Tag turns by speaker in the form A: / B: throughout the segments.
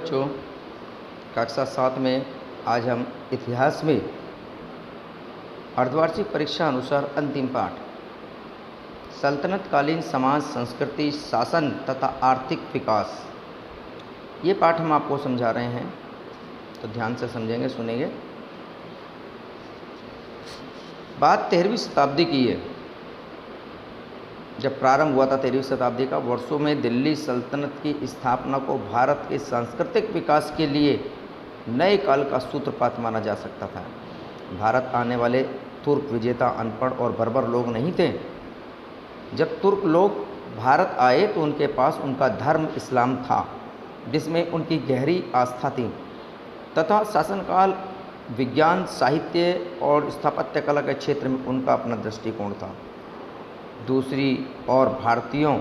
A: बच्चों, कक्षा 7 में आज हम इतिहास में अर्धवार्षिक परीक्षा अनुसार अंतिम पाठ सल्तनतकालीन समाज, संस्कृति, शासन तथा आर्थिक विकास, ये पाठ हम आपको समझा रहे हैं। तो ध्यान से समझेंगे, सुनेंगे। बात 13वीं शताब्दी की है। जब प्रारंभ हुआ था 13वीं शताब्दी का, वर्षों में दिल्ली सल्तनत की स्थापना को भारत के सांस्कृतिक विकास के लिए नए काल का सूत्रपात माना जा सकता था। भारत आने वाले तुर्क विजेता अनपढ़ और बर्बर लोग नहीं थे। जब तुर्क लोग भारत आए तो उनके पास उनका धर्म इस्लाम था, जिसमें उनकी गहरी आस्था थी, तथा शासनकाल, विज्ञान, साहित्य और स्थापत्य कला के क्षेत्र में उनका अपना दृष्टिकोण था। दूसरी ओर भारतीयों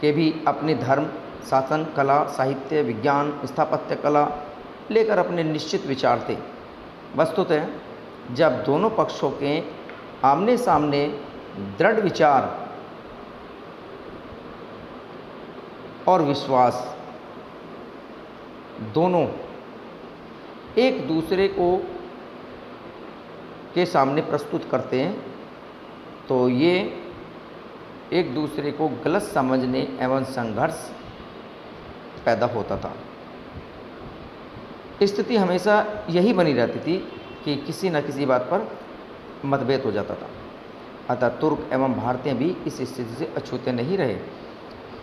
A: के भी अपने धर्म, शासन, कला, साहित्य, विज्ञान, स्थापत्य कला लेकर अपने निश्चित विचार थे। वस्तुतः जब दोनों पक्षों के आमने सामने दृढ़ विचार और विश्वास दोनों एक दूसरे को के सामने प्रस्तुत करते हैं, तो ये एक दूसरे को गलत समझने एवं संघर्ष पैदा होता था। स्थिति हमेशा यही बनी रहती थी कि किसी न किसी बात पर मतभेद हो जाता था। अतः तुर्क एवं भारतीय भी इस स्थिति से अछूते नहीं रहे।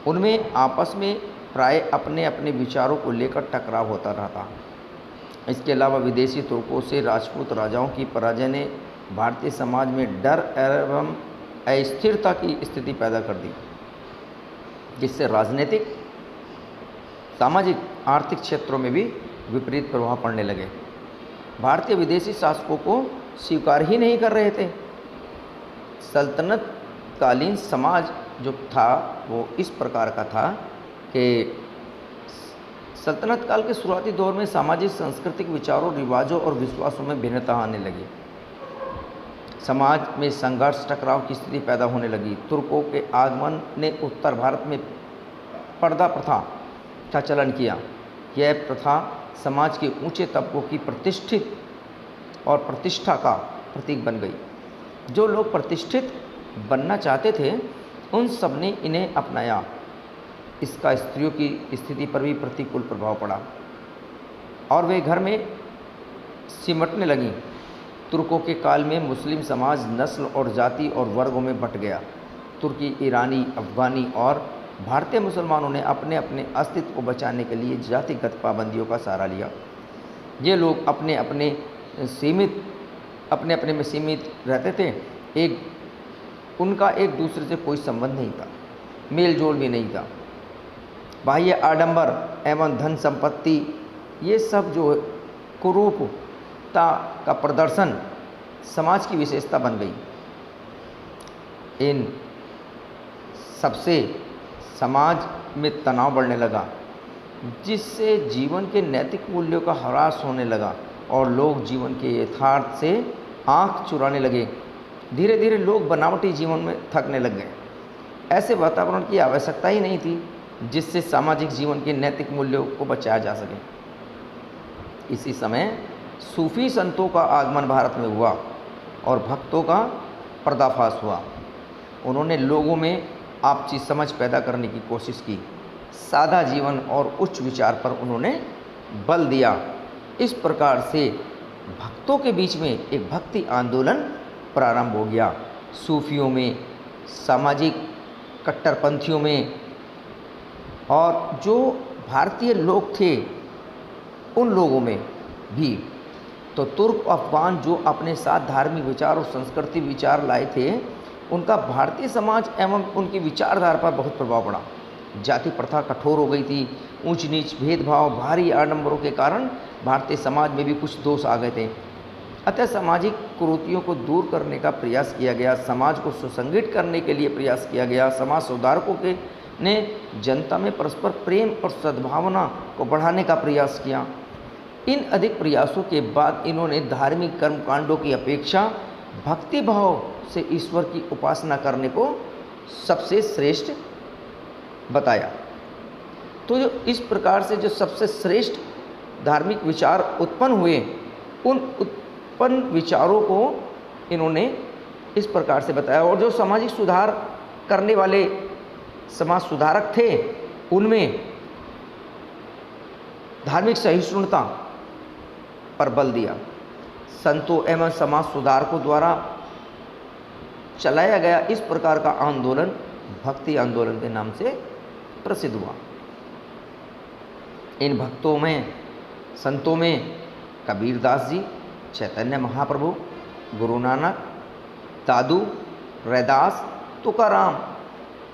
A: उनमें आपस में प्राय अपने अपने विचारों को लेकर टकराव होता रहता। इसके अलावा विदेशी तुर्कों से राजपूत राजाओं की पराजय ने भारतीय समाज में डर एवं अस्थिरता की स्थिति पैदा कर दी, जिससे राजनीतिक, सामाजिक, आर्थिक क्षेत्रों में भी विपरीत प्रभाव पड़ने लगे। भारतीय विदेशी शासकों को स्वीकार ही नहीं कर रहे थे। सल्तनतकालीन समाज जो था वो इस प्रकार का था कि सल्तनत काल के शुरुआती दौर में सामाजिक, सांस्कृतिक विचारों, रिवाजों और विश्वासों में भिन्नता आने लगी। समाज में संघर्ष, टकराव की स्थिति पैदा होने लगी। तुर्कों के आगमन ने उत्तर भारत में पर्दा प्रथा का चलन किया। यह प्रथा समाज के ऊंचे तबकों की प्रतिष्ठित और प्रतिष्ठा का प्रतीक बन गई। जो लोग प्रतिष्ठित बनना चाहते थे उन सब ने इन्हें अपनाया। इसका स्त्रियों की स्थिति पर भी प्रतिकूल प्रभाव पड़ा और वे घर में सिमटने लगीं। तुर्कों के काल में मुस्लिम समाज नस्ल और जाति और वर्गों में बंट गया। तुर्की, ईरानी, अफगानी और भारतीय मुसलमानों ने अपने अपने अस्तित्व को बचाने के लिए जातिगत पाबंदियों का सहारा लिया। ये लोग अपने अपने में सीमित रहते थे। उनका एक दूसरे से कोई संबंध नहीं था, मेल जोल भी नहीं था। बाह्य आडंबर एवं धन संपत्ति, ये सब जो कुरूपता का प्रदर्शन समाज की विशेषता बन गई। इन सबसे समाज में तनाव बढ़ने लगा, जिससे जीवन के नैतिक मूल्यों का ह्रास होने लगा और लोग जीवन के यथार्थ से आंख चुराने लगे। धीरे धीरे लोग बनावटी जीवन में थकने लग गए। ऐसे वातावरण की आवश्यकता ही नहीं थी जिससे सामाजिक जीवन के नैतिक मूल्यों को बचाया जा सके। इसी समय सूफी संतों का आगमन भारत में हुआ और भक्तों का पर्दाफाश हुआ। उन्होंने लोगों में आपसी समझ पैदा करने की कोशिश की। सादा जीवन और उच्च विचार पर उन्होंने बल दिया। इस प्रकार से भक्तों के बीच में एक भक्ति आंदोलन प्रारंभ हो गया। सूफियों में, सामाजिक कट्टरपंथियों में और जो भारतीय लोग थे उन लोगों में भी। तो तुर्क, अफगान जो अपने साथ धार्मिक विचार और संस्कृति विचार लाए थे, उनका भारतीय समाज एवं उनकी विचारधारा पर बहुत प्रभाव पड़ा। जाति प्रथा कठोर हो गई थी। ऊंच नीच, भेदभाव, भारी आडंबरों के कारण भारतीय समाज में भी कुछ दोष आ गए थे। अतः सामाजिक कुरीतियों को दूर करने का प्रयास किया गया। समाज को सुसंगठित करने के लिए प्रयास किया गया। समाज सुधारकों ने जनता में परस्पर प्रेम और सद्भावना को बढ़ाने का प्रयास किया। इन अधिक प्रयासों के बाद इन्होंने धार्मिक कर्मकांडों की अपेक्षा भक्ति भाव से ईश्वर की उपासना करने को सबसे श्रेष्ठ बताया। तो जो इस प्रकार से जो सबसे श्रेष्ठ धार्मिक विचार उत्पन्न हुए, उन उत्पन्न विचारों को इन्होंने इस प्रकार से बताया। और जो सामाजिक सुधार करने वाले समाज सुधारक थे, उनमें धार्मिक सहिष्णुता पर बल दिया। संतों एवं समाज सुधारकों द्वारा चलाया गया इस प्रकार का आंदोलन भक्ति आंदोलन के नाम से प्रसिद्ध हुआ। इन भक्तों में, संतों में कबीरदास जी, चैतन्य महाप्रभु, गुरु नानक, दादू, रैदास, तुकाराम,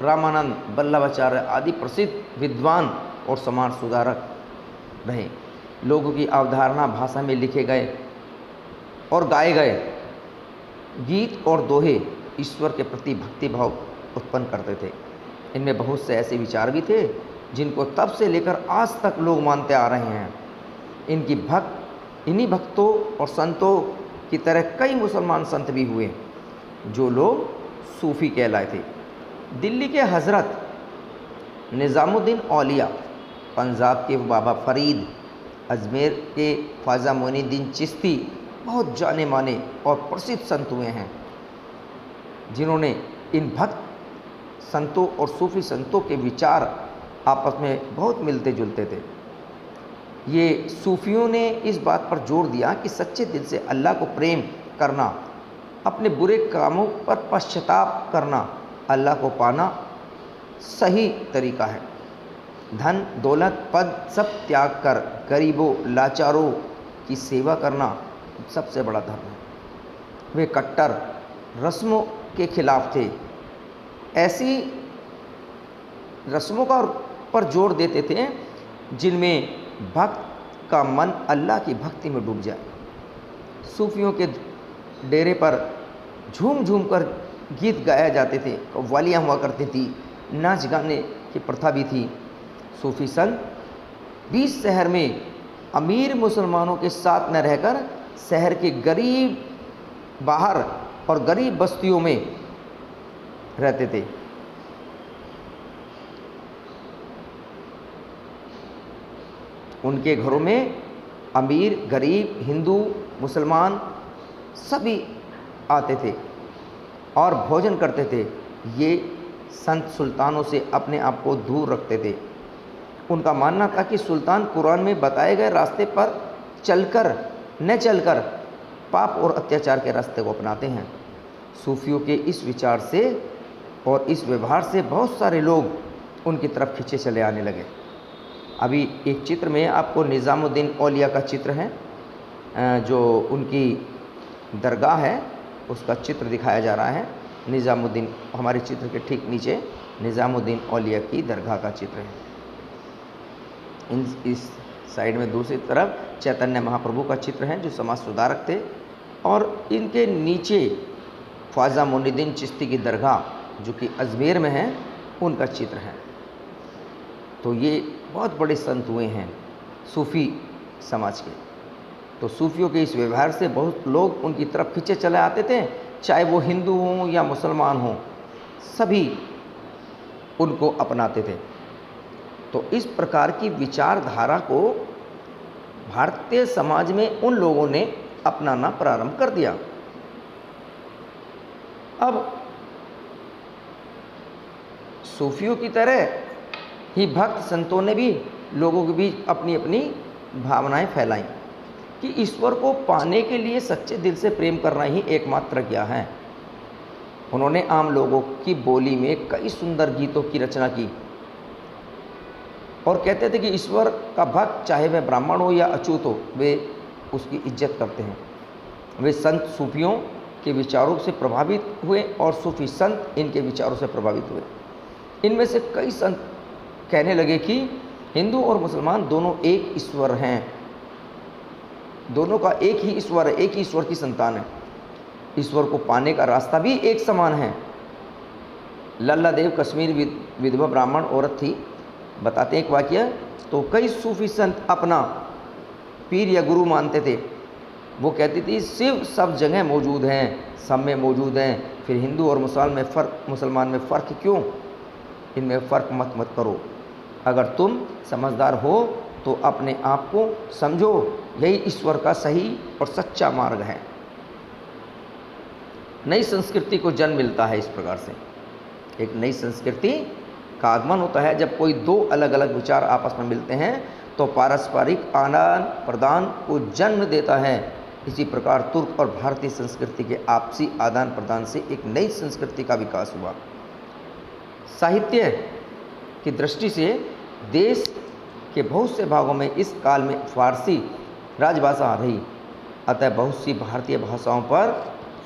A: रामानंद, वल्लभाचार्य आदि प्रसिद्ध विद्वान और समाज सुधारक रहे। लोगों की अवधारणा भाषा में लिखे गए और गाए गए गीत और दोहे ईश्वर के प्रति भक्ति भाव उत्पन्न करते थे। इनमें बहुत से ऐसे विचार भी थे जिनको तब से लेकर आज तक लोग मानते आ रहे हैं। इन्हीं भक्तों और संतों की तरह कई मुसलमान संत भी हुए जो लोग सूफ़ी कहलाए थे। दिल्ली के हज़रत निज़ामुद्दीन औलिया, पंजाब के बाबा फरीद, अजमेर के ख्वाजा मोइनुद्दीन चिश्ती बहुत जाने माने और प्रसिद्ध संत हुए हैं, जिन्होंने इन भक्त संतों और सूफ़ी संतों के विचार आपस में बहुत मिलते जुलते थे। ये सूफियों ने इस बात पर जोर दिया कि सच्चे दिल से अल्लाह को प्रेम करना, अपने बुरे कामों पर पश्चाताप करना, अल्लाह को पाना सही तरीका है। धन, दौलत, पद सब त्याग कर गरीबों, लाचारों की सेवा करना सबसे बड़ा धर्म है। वे कट्टर रस्मों के खिलाफ थे। ऐसी रस्मों का पर जोर देते थे जिनमें भक्त का मन अल्लाह की भक्ति में डूब जाए। सूफियों के डेरे पर झूम झूम कर गीत गाया जाते थे, कव्वालियाँ हुआ करती थी, नाच गाने की प्रथा भी थी। सूफी संत 20 शहर में अमीर मुसलमानों के साथ न रहकर शहर के गरीब बाहर और गरीब बस्तियों में रहते थे। उनके घरों में अमीर, गरीब, हिंदू, मुसलमान सभी आते थे और भोजन करते थे। ये संत सुल्तानों से अपने आप को दूर रखते थे। उनका मानना था कि सुल्तान कुरान में बताए गए रास्ते पर न चलकर पाप और अत्याचार के रास्ते को अपनाते हैं। सूफियों के इस विचार से और इस व्यवहार से बहुत सारे लोग उनकी तरफ खींचे चले आने लगे। अभी एक चित्र में आपको निज़ामुद्दीन औलिया का चित्र है, जो उनकी दरगाह है उसका चित्र दिखाया जा रहा है। निज़ामुद्दीन, हमारे चित्र के ठीक नीचे निज़ामुद्दीन औलिया की दरगाह का चित्र है। इस साइड में दूसरी तरफ चैतन्य महाप्रभु का चित्र है जो समाज सुधारक थे, और इनके नीचे ख्वाजा मोइनुद्दीन चिश्ती की दरगाह जो कि अजमेर में है, उनका चित्र है। तो ये बहुत बड़े संत हुए हैं सूफ़ी समाज के। तो सूफियों के इस व्यवहार से बहुत लोग उनकी तरफ खींचे चले आते थे, चाहे वो हिंदू हों या मुसलमान हों, सभी उनको अपनाते थे। तो इस प्रकार की विचारधारा को भारतीय समाज में उन लोगों ने अपनाना प्रारंभ कर दिया। अब सूफियों की तरह ही भक्त संतों ने भी लोगों के बीच अपनी अपनी भावनाएं फैलाई कि ईश्वर को पाने के लिए सच्चे दिल से प्रेम करना ही एकमात्र ज्ञा है। उन्होंने आम लोगों की बोली में कई सुंदर गीतों की रचना की और कहते थे कि ईश्वर का भक्त चाहे वह ब्राह्मण हो या अछूत हो, वे उसकी इज्जत करते हैं। वे संत सूफियों के विचारों से प्रभावित हुए और सूफी संत इनके विचारों से प्रभावित हुए। इनमें से कई संत कहने लगे कि हिंदू और मुसलमान दोनों एक ईश्वर हैं, दोनों का एक ही ईश्वर है, एक ही ईश्वर की संतान है। ईश्वर को पाने का रास्ता भी एक समान है। लल्ला देव कश्मीर विधवा ब्राह्मण औरत थी, बताते हैं एक वाकया। तो कई सूफी संत अपना पीर या गुरु मानते थे। वो कहती थी शिव सब जगह मौजूद हैं, सब में मौजूद हैं, फिर हिंदू और मुसलमान में फ़र्क क्यों? इनमें फ़र्क मत करो। अगर तुम समझदार हो तो अपने आप को समझो, यही ईश्वर का सही और सच्चा मार्ग है। नई संस्कृति को जन्म मिलता है इस प्रकार से। एक नई संस्कृति का आगमन होता है जब कोई दो अलग अलग विचार आपस में मिलते हैं तो पारस्परिक आदान प्रदान को जन्म देता है। इसी प्रकार तुर्क और भारतीय संस्कृति के आपसी आदान प्रदान से एक नई संस्कृति का विकास हुआ। साहित्य की दृष्टि से देश के बहुत से भागों में इस काल में फारसी राजभाषा रही, अतः बहुत सी भारतीय भाषाओं पर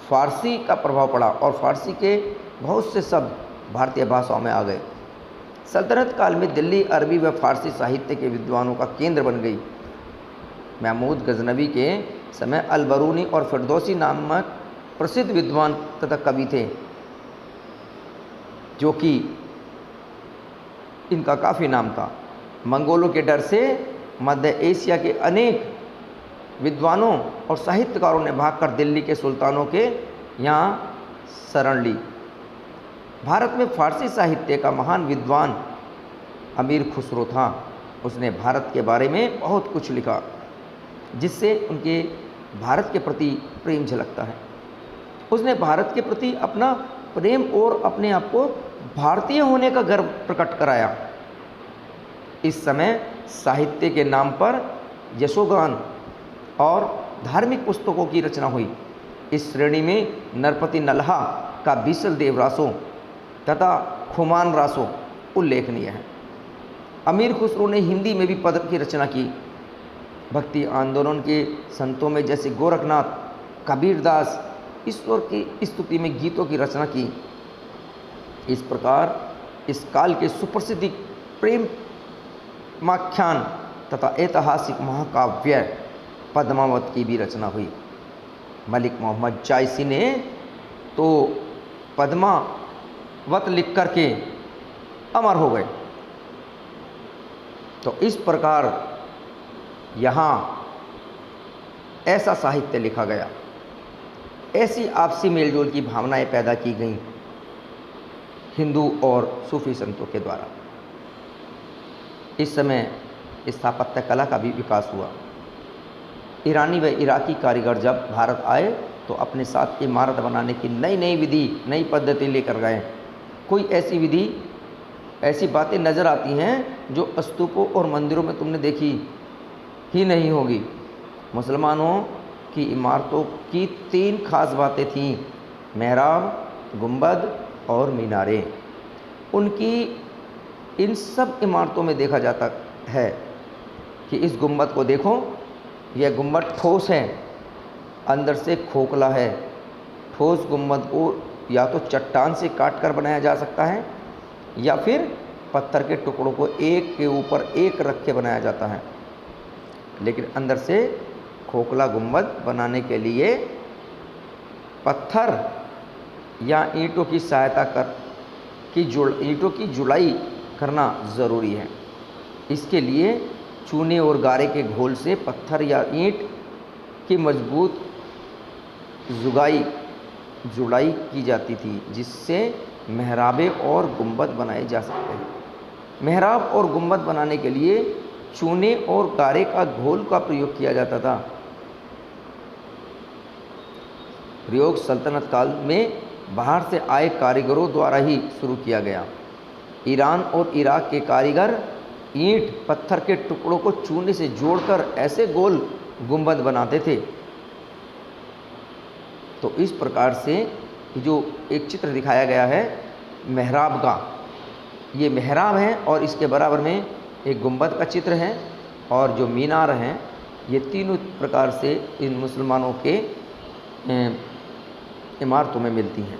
A: फारसी का प्रभाव पड़ा और फारसी के बहुत से शब्द भारतीय भाषाओं में आ गए। सल्तनत काल में दिल्ली अरबी व फारसी साहित्य के विद्वानों का केंद्र बन गई। महमूद गजनवी के समय अल-बरूनी और फिरदौसी नामक प्रसिद्ध विद्वान तथा कवि थे, जो कि इनका काफ़ी नाम था। मंगोलों के डर से मध्य एशिया के अनेक विद्वानों और साहित्यकारों ने भागकर दिल्ली के सुल्तानों के यहाँ शरण ली। भारत में फारसी साहित्य का महान विद्वान अमीर खुसरो था। उसने भारत के बारे में बहुत कुछ लिखा जिससे उनके भारत के प्रति प्रेम झलकता है। उसने भारत के प्रति अपना प्रेम और अपने आप को भारतीय होने का गर्व प्रकट कराया। इस समय साहित्य के नाम पर यशोगान और धार्मिक पुस्तकों की रचना हुई। इस श्रेणी में नरपति नल्हा का बीसल देव रासो तथा खुमान रासो उल्लेखनीय है। अमीर खुसरो ने हिंदी में भी पद की रचना की। भक्ति आंदोलन के संतों में जैसे गोरखनाथ, कबीरदास ईश्वर की स्तुति में गीतों की रचना की। इस प्रकार इस काल के सुप्रसिद्ध प्रेमाख्यान तथा ऐतिहासिक महाकाव्य पद्मावत की भी रचना हुई। मलिक मोहम्मद जायसी ने तो पद्मावत लिख करके अमर हो गए। तो इस प्रकार यहाँ ऐसा साहित्य लिखा गया, ऐसी आपसी मेलजोल की भावनाएं पैदा की गईं हिंदू और सूफी संतों के द्वारा। इस समय स्थापत्य कला का भी विकास हुआ। ईरानी व इराकी कारीगर जब भारत आए तो अपने साथ इमारत बनाने की नई नई विधि, नई पद्धति लेकर गए। कोई ऐसी विधि, ऐसी बातें नज़र आती हैं जो स्तूपों और मंदिरों में तुमने देखी ही नहीं होगी। मुसलमानों की इमारतों की 3 खास बातें थीं: मेहराब, गुंबद और मीनारें। उनकी इन सब इमारतों में देखा जाता है कि इस गुंबद को देखो, यह गुंबद ठोस है, अंदर से खोखला है। ठोस गुंबद को या तो चट्टान से काट कर बनाया जा सकता है या फिर पत्थर के टुकड़ों को एक के ऊपर एक रख के बनाया जाता है। लेकिन अंदर से खोखला गुंबद बनाने के लिए पत्थर या ईंटों की सहायता कर ईंटों की जुड़ाई करना ज़रूरी है। इसके लिए चूने और गारे के घोल से पत्थर या ईंट की मजबूत जुड़ाई की जाती थी, जिससे मेहराबे और गुंबद बनाए जा सकते हैं। मेहराब और गुंबद बनाने के लिए चूने और गारे का घोल का प्रयोग किया जाता था। प्रयोग सल्तनत काल में बाहर से आए कारीगरों द्वारा ही शुरू किया गया। ईरान और इराक के कारीगर ईंट पत्थर के टुकड़ों को चूने से जोड़कर ऐसे गोल गुंबद बनाते थे। तो इस प्रकार से जो एक चित्र दिखाया गया है मेहराब का, ये मेहराब है और इसके बराबर में एक गुंबद का चित्र है और जो मीनार हैं ये तीनों प्रकार से इन मुसलमानों के इमारतों में मिलती हैं,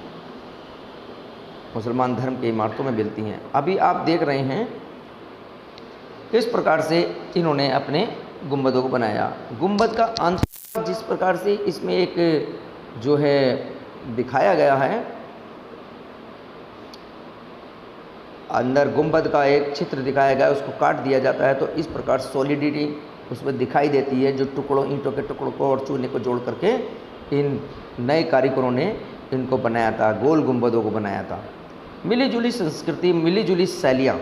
A: मुसलमान धर्म के इमारतों में मिलती हैं। अभी आप देख रहे हैं किस प्रकार से इन्होंने अपने गुंबदों को बनाया। गुंबद का अंत जिस प्रकार से इसमें एक जो है दिखाया गया है, अंदर गुंबद का एक चित्र दिखाया गया है, उसको काट दिया जाता है तो इस प्रकार सॉलिडिटी उसमें दिखाई देती है, जो ईंटों के टुकड़ों को और चूने को जोड़ करके इन नए कारीगरों ने इनको बनाया था, गोल गुंबदों को बनाया था। मिली जुली संस्कृति, मिली जुली शैलियाँ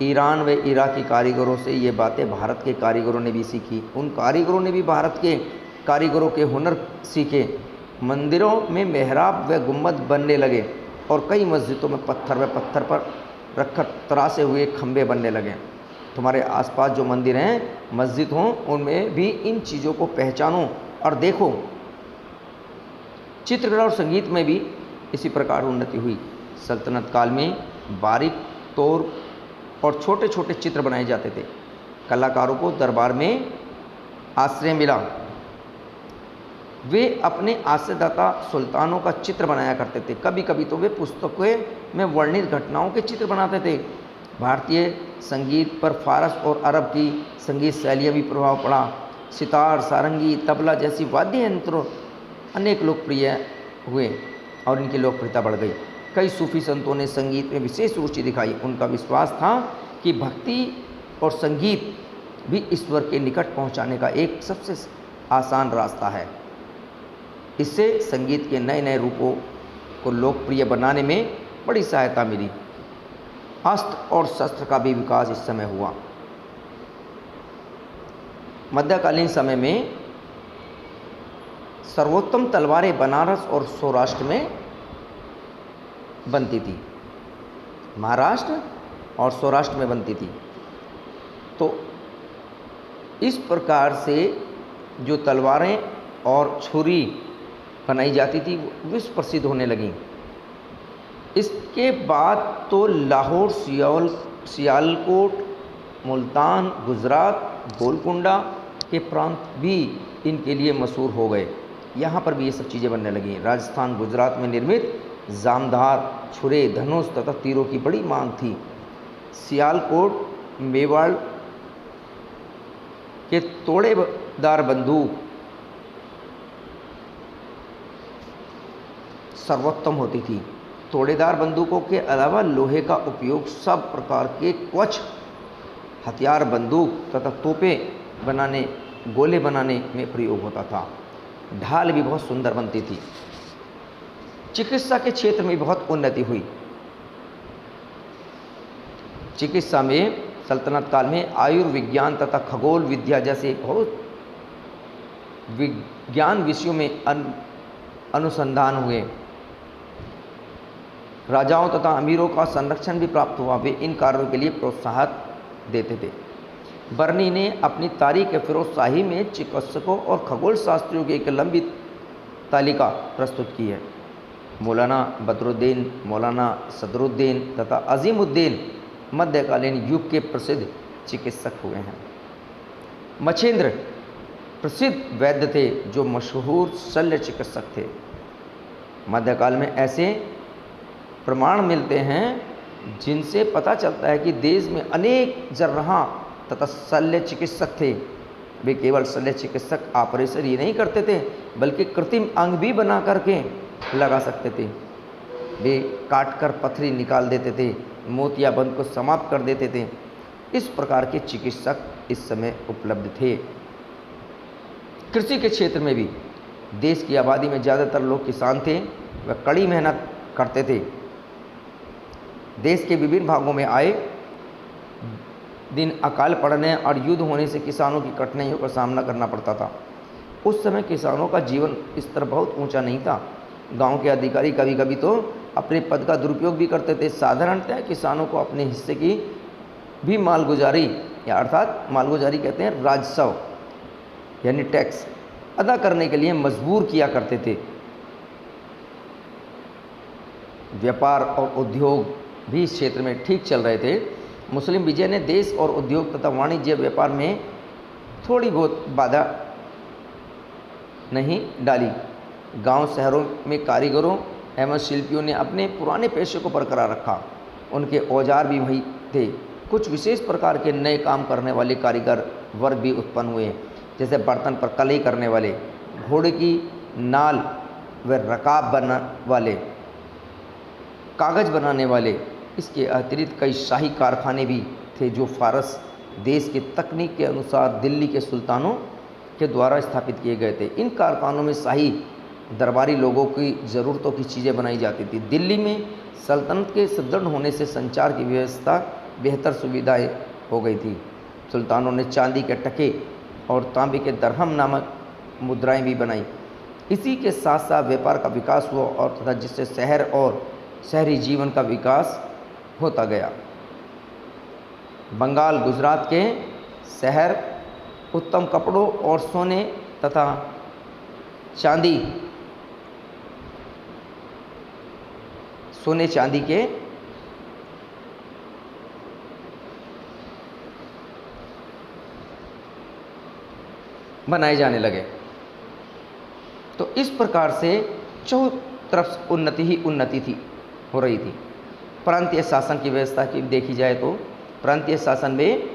A: ईरान व इराक के कारीगरों से ये बातें भारत के कारीगरों ने भी सीखी। उन कारीगरों ने भी भारत के कारीगरों के हुनर सीखे। मंदिरों में मेहराब व गुंबद बनने लगे और कई मस्जिदों में पत्थर पर रखकर तरासे हुए खंभे बनने लगे। तुम्हारे आसपास जो मंदिर हैं, मस्जिद हों, उनमें भी इन चीज़ों को पहचानो और देखो। चित्रकला और संगीत में भी इसी प्रकार उन्नति हुई। सल्तनत काल में बारीक तौर और छोटे छोटे चित्र बनाए जाते थे। कलाकारों को दरबार में आश्रय मिला। वे अपने आश्रयदाता सुल्तानों का चित्र बनाया करते थे। कभी कभी तो वे पुस्तकों में वर्णित घटनाओं के चित्र बनाते थे। भारतीय संगीत पर फारस और अरब की संगीत शैलियाँ भी प्रभाव पड़ा। सितार, सारंगी, तबला जैसी वाद्य यंत्र अनेक लोकप्रिय हुए और इनकी लोकप्रियता बढ़ गई। कई सूफी संतों ने संगीत में विशेष रुचि दिखाई। उनका विश्वास था कि भक्ति और संगीत भी ईश्वर के निकट पहुंचाने का एक सबसे आसान रास्ता है। इससे संगीत के नए नए रूपों को लोकप्रिय बनाने में बड़ी सहायता मिली। अस्त्र और शस्त्र का भी विकास इस समय हुआ। मध्यकालीन समय में सर्वोत्तम तलवारें बनारस और सौराष्ट्र में बनती थी। महाराष्ट्र और सौराष्ट्र में बनती थी। तो इस प्रकार से जो तलवारें और छुरी बनाई जाती थी वो विश्व प्रसिद्ध होने लगीं। इसके बाद तो लाहौर, सियालकोट, मुल्तान, गुजरात, गोलकुंडा के प्रांत भी इनके लिए मशहूर हो गए। यहाँ पर भी ये सब चीज़ें बनने लगीं। राजस्थान, गुजरात में निर्मित जामधार, छुरे, धनुष तथा तीरों की बड़ी मांग थी। सियालकोट, मेवाड़ के तोड़ेदार बंदूक सर्वोत्तम होती थी। तोड़ेदार बंदूकों के अलावा लोहे का उपयोग सब प्रकार के कवच, हथियार, बंदूक तथा तोपें बनाने, गोले बनाने में प्रयोग होता था। ढाल भी बहुत सुंदर बनती थी। चिकित्सा के क्षेत्र में बहुत उन्नति हुई। चिकित्सा में सल्तनत काल में आयुर्विज्ञान तथा खगोल विद्या जैसे बहुत विज्ञान विषयों में अनुसंधान हुए। राजाओं तथा अमीरों का संरक्षण भी प्राप्त हुआ। वे इन कार्यों के लिए प्रोत्साहन देते थे। बर्नी ने अपनी तारीख फिरोज शाही में चिकित्सकों और खगोल शास्त्रियों की एक लंबी तालिका प्रस्तुत की है। मौलाना बदरुद्दीन, मौलाना सदरुद्दीन तथा अजीमुद्दीन मध्यकालीन युग के प्रसिद्ध चिकित्सक हुए हैं। मछेंद्र प्रसिद्ध वैद्य थे जो मशहूर शल्य चिकित्सक थे। मध्यकाल में ऐसे प्रमाण मिलते हैं जिनसे पता चलता है कि देश में अनेक जर्राह तथा शल्य चिकित्सक थे। वे केवल शल्य चिकित्सक ऑपरेशन ही नहीं करते थे बल्कि कृत्रिम अंग भी बना करके लगा सकते थे। वे काटकर पथरी निकाल देते थे, मोतियाबंद को समाप्त कर देते थे। इस प्रकार के चिकित्सक इस समय उपलब्ध थे। कृषि के क्षेत्र में भी देश की आबादी में ज़्यादातर लोग किसान थे। वह कड़ी मेहनत करते थे। देश के विभिन्न भागों में आए दिन अकाल पड़ने और युद्ध होने से किसानों की कठिनाइयों का सामना करना पड़ता था। उस समय किसानों का जीवन स्तर बहुत ऊंचा नहीं था। गांव के अधिकारी कभी कभी तो अपने पद का दुरुपयोग भी करते थे। साधारणतः किसानों को अपने हिस्से की भी मालगुजारी या अर्थात मालगुजारी कहते हैं राजस्व यानी टैक्स अदा करने के लिए मजबूर किया करते थे। व्यापार और उद्योग भी इस क्षेत्र में ठीक चल रहे थे। मुस्लिम विजय ने देश और उद्योग तथा वाणिज्य व्यापार में थोड़ी बहुत बाधा नहीं डाली। गांव शहरों में कारीगरों एवं शिल्पियों ने अपने पुराने पेशे को बरकरार रखा। उनके औजार भी वही थे। कुछ विशेष प्रकार के नए काम करने वाले कारीगर वर्ग भी उत्पन्न हुए, जैसे बर्तन पर कलई करने वाले, घोड़े की नाल व रकाब बनाने वाले, कागज़ बनाने वाले। इसके अतिरिक्त कई शाही कारखाने भी थे जो फारस देश के तकनीक के अनुसार दिल्ली के सुल्तानों के द्वारा स्थापित किए गए थे। इन कारखानों में शाही दरबारी लोगों की ज़रूरतों की चीज़ें बनाई जाती थी। दिल्ली में सल्तनत के सुदृढ़ होने से संचार की व्यवस्था बेहतर सुविधाएं हो गई थी। सुल्तानों ने चांदी के टके और तांबे के दरहम नामक मुद्राएं भी बनाई। इसी के साथ साथ व्यापार का विकास हुआ और तथा जिससे शहर और शहरी जीवन का विकास होता गया। बंगाल, गुजरात के शहर उत्तम कपड़ों और सोने तथा चांदी, सोने चांदी के बनाए जाने लगे। तो इस प्रकार से चौथी तरफ उन्नति ही उन्नति थी हो रही थी। प्रांतीय शासन की व्यवस्था की देखी जाए तो प्रांतीय शासन में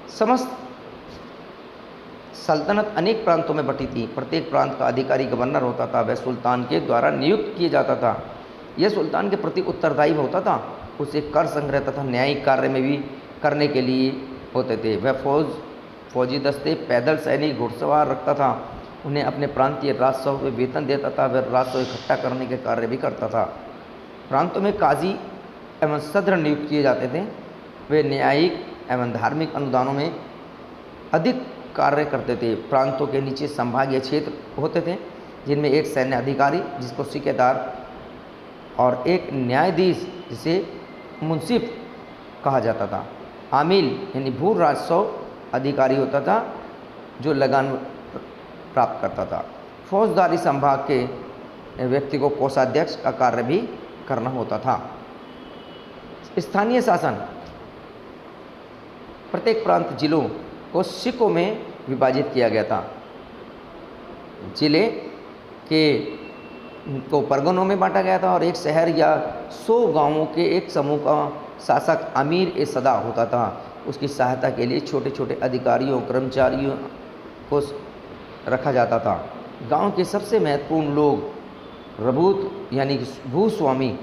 A: समस्त सल्तनत अनेक प्रांतों में बटी थी। प्रत्येक प्रांत का अधिकारी गवर्नर होता था, वह सुल्तान के द्वारा नियुक्त किया जाता था। यह सुल्तान के प्रति उत्तरदायी होता था। उसे कर संग्रह तथा न्यायिक कार्य में भी करने के लिए होते थे। वह फौजी दस्ते, पैदल सैनिक, घुड़सवार रखता था। उन्हें अपने प्रांतीय राजस्व में वेतन देता था। वह राजस्व इकट्ठा करने के कार्य भी करता था। प्रांतों में काजी एवं सद्र नियुक्त किए जाते थे। वे न्यायिक एवं धार्मिक अनुदानों में अधिक कार्य करते थे। प्रांतों के नीचे संभागीय क्षेत्र होते थे, जिनमें एक सैन्य अधिकारी जिसको सिकेदार और एक न्यायाधीश जिसे मुंसिफ कहा जाता था। आमिल यानी भू राजस्व अधिकारी होता था, जो लगान प्राप्त करता था। फौजदारी संभाग के व्यक्ति को कोषाध्यक्ष का कार्य भी करना होता था। स्थानीय शासन, प्रत्येक प्रांत जिलों को सिकों में विभाजित किया गया था। जिले के को परगनों में बांटा गया था और एक शहर या 100 गांवों के एक समूह का शासक अमीर-ए-सदा होता था। उसकी सहायता के लिए छोटे छोटे अधिकारियों, कर्मचारियों को रखा जाता था। गांव के सबसे महत्वपूर्ण लोग रबूत यानी भूस्वामी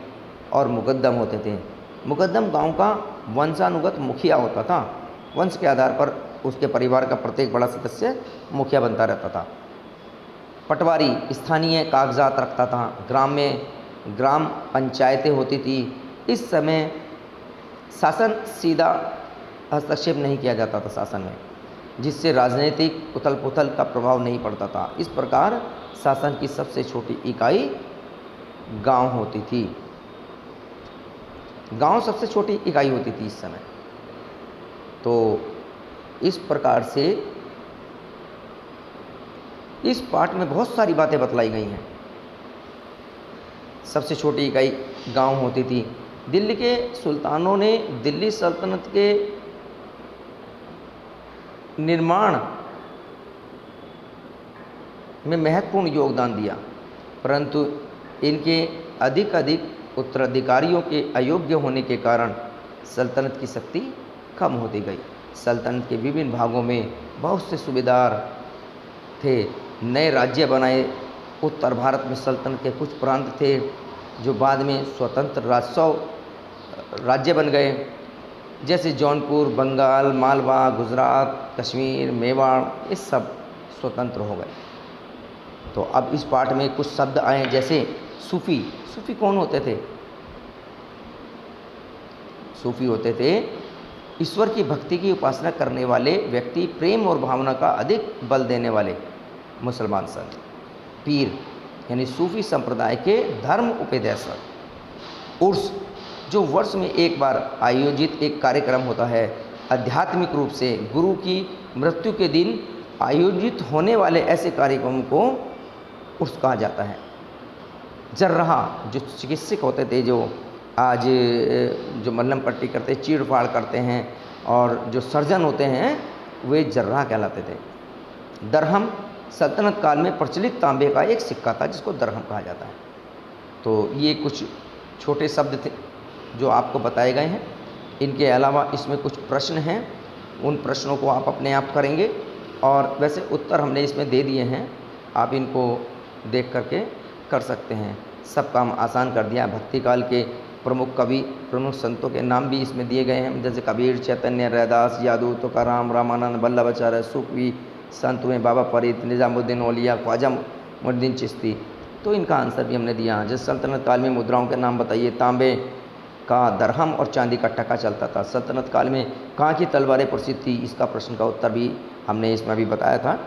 A: और मुकद्दम होते थे। मुकद्दम गांव का वंशानुगत मुखिया होता था। वंश के आधार पर उसके परिवार का प्रत्येक बड़ा सदस्य मुखिया बनता रहता था। पटवारी स्थानीय कागजात रखता था। ग्राम में ग्राम पंचायतें होती थी। इस समय शासन सीधा हस्तक्षेप नहीं किया जाता था शासन में, जिससे राजनीतिक उथल पुथल का प्रभाव नहीं पड़ता था। इस प्रकार शासन की सबसे छोटी इकाई गांव होती थी। गांव सबसे छोटी इकाई होती थी इस समय। तो इस प्रकार से इस पाठ में बहुत सारी बातें बतलाई गई हैं। सबसे छोटी इकाई गांव होती थी। दिल्ली के सुल्तानों ने दिल्ली सल्तनत के निर्माण में महत्वपूर्ण योगदान दिया, परंतु इनके अधिक उत्तराधिकारियों के अयोग्य होने के कारण सल्तनत की शक्ति कम होती गई। सल्तनत के विभिन्न भागों में बहुत से सूबेदार थे। नए राज्य बनाए। उत्तर भारत में सल्तनत के कुछ प्रांत थे जो बाद में स्वतंत्र राज्य बन गए, जैसे जौनपुर, बंगाल, मालवा, गुजरात, कश्मीर, मेवाड़, ये सब स्वतंत्र हो गए। तो अब इस पाठ में कुछ शब्द आए, जैसे सूफी। सूफी कौन होते थे? सूफी होते थे ईश्वर की भक्ति की उपासना करने वाले व्यक्ति, प्रेम और भावना का अधिक बल देने वाले मुसलमान संत। पीर यानी सूफी संप्रदाय के धर्म उपदेशक। उर्स जो वर्ष में एक बार आयोजित एक कार्यक्रम होता है। आध्यात्मिक रूप से गुरु की मृत्यु के दिन आयोजित होने वाले ऐसे कार्यक्रम को उर्स कहा जाता है। जर्राहा जो चिकित्सक होते थे, जो आज जो मल्लम पट्टी करते, चीड़ फाड़ करते हैं, और जो सर्जन होते हैं वे जर्राह कहलाते थे। दरहम सल्तनत काल में प्रचलित तांबे का एक सिक्का था जिसको दरहम कहा जाता है। तो ये कुछ छोटे शब्द थे जो आपको बताए गए हैं। इनके अलावा इसमें कुछ प्रश्न हैं, उन प्रश्नों को आप अपने आप करेंगे, और वैसे उत्तर हमने इसमें दे दिए हैं, आप इनको देख करके कर सकते हैं। सब काम आसान कर दिया। भक्ति काल के प्रमुख कवि, प्रमुख संतों के नाम भी इसमें दिए गए हैं, जैसे कबीर, चैतन्य, रैदास, यादव, तुकाराम, रामानंद, वल्लभाचार्य, सुखवी संत हुए, बाबा फरीद, निजामुद्दीन औलिया, ख्वाजा मुइनुद्दीन चिश्ती। तो इनका आंसर भी हमने दिया। जैसे सल्तनत काल में मुद्राओं के नाम बताइए। तांबे का दरहम और चांदी का टका चलता था। सल्तनत काल में कहाँ की तलवारें प्रसिद्ध थी, इसका प्रश्न का उत्तर भी हमने इसमें भी बताया था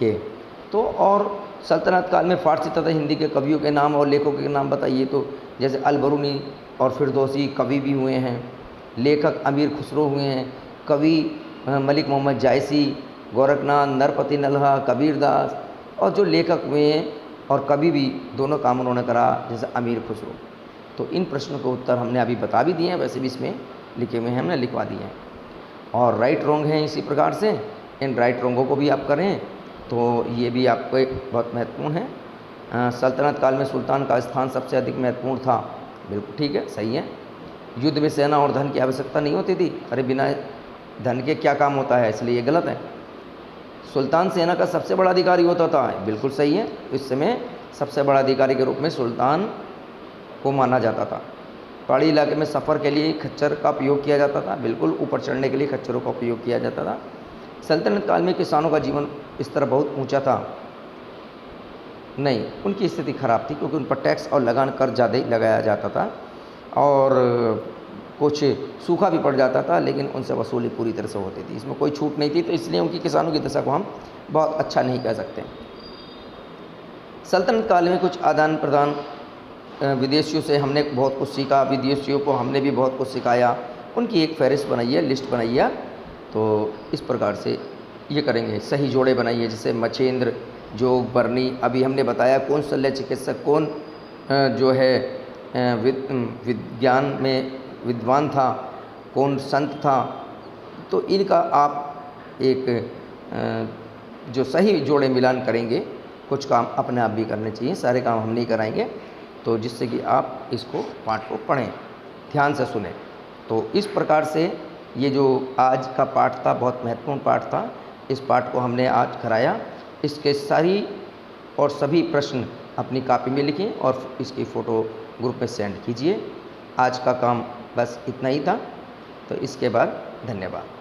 A: ये। तो और सल्तनत काल में फ़ारसी तथा हिंदी के कवियों के नाम और लेखकों के नाम बताइए। तो जैसे अल-बरूनी और फिरदौसी कवि भी हुए हैं, लेखक अमीर खुसरो हुए हैं, कवि मलिक मोहम्मद जायसी, गोरखनाथ, नरपति नल्हा, कबीरदास, और जो लेखक हुए हैं और कवि भी दोनों काम उन्होंने करा, जैसे अमीर खुसरो। तो इन प्रश्नों के उत्तर हमने अभी बता भी दिए हैं, वैसे भी इसमें लिखे हुए हैं, हमने लिखवा दिए हैं। और राइट रॉन्ग हैं इसी प्रकार से, इन राइट रॉन्गों को भी आप करें तो ये भी आपको एक बहुत महत्वपूर्ण है। सल्तनत काल में सुल्तान का स्थान सबसे अधिक महत्वपूर्ण था, बिल्कुल ठीक है, सही है। युद्ध में सेना और धन की आवश्यकता नहीं होती थी, अरे बिना धन के क्या काम होता है, इसलिए ये गलत है। सुल्तान सेना का सबसे बड़ा अधिकारी होता था, बिल्कुल सही है। इस समय सबसे बड़ा अधिकारी के रूप में सुल्तान को माना जाता था। पहाड़ी इलाके में सफ़र के लिए खच्चर का उपयोग किया जाता था, बिल्कुल ऊपर चढ़ने के लिए खच्चरों का उपयोग किया जाता था। सल्तनत काल में किसानों का जीवन इस तरह बहुत ऊंचा था नहीं, उनकी स्थिति खराब थी, क्योंकि उन पर टैक्स और लगान कर ज़्यादा ही लगाया जाता था, और कुछ सूखा भी पड़ जाता था, लेकिन उनसे वसूली पूरी तरह से होती थी, इसमें कोई छूट नहीं थी। तो इसलिए उनकी किसानों की दशा को हम बहुत अच्छा नहीं कह सकते। सल्तनत काल में कुछ आदान प्रदान विदेशियों से हमने बहुत कुछ सीखा, विदेशियों को हमने भी बहुत कुछ सिखाया, उनकी एक फहरिस्त बनाइए, लिस्ट बनाइए। तो इस प्रकार से ये करेंगे, सही जोड़े बनाइए, जैसे मछेंद्र, जोग, बरनी, अभी हमने बताया कौन शल्य चिकित्सक, कौन जो है विज्ञान में विद्वान था, कौन संत था। तो इनका आप एक जो सही जोड़े मिलान करेंगे, कुछ काम अपने आप भी करने चाहिए, सारे काम हम नहीं कराएंगे, तो जिससे कि आप इसको पाठ को पढ़ें, ध्यान से सुनें। तो इस प्रकार से ये जो आज का पाठ था बहुत महत्वपूर्ण पाठ था, इस पाठ को हमने आज कराया। इसके सारी और सभी प्रश्न अपनी कॉपी में लिखें और इसकी फ़ोटो ग्रुप में सेंड कीजिए। आज का काम बस इतना ही था, तो इसके बाद धन्यवाद।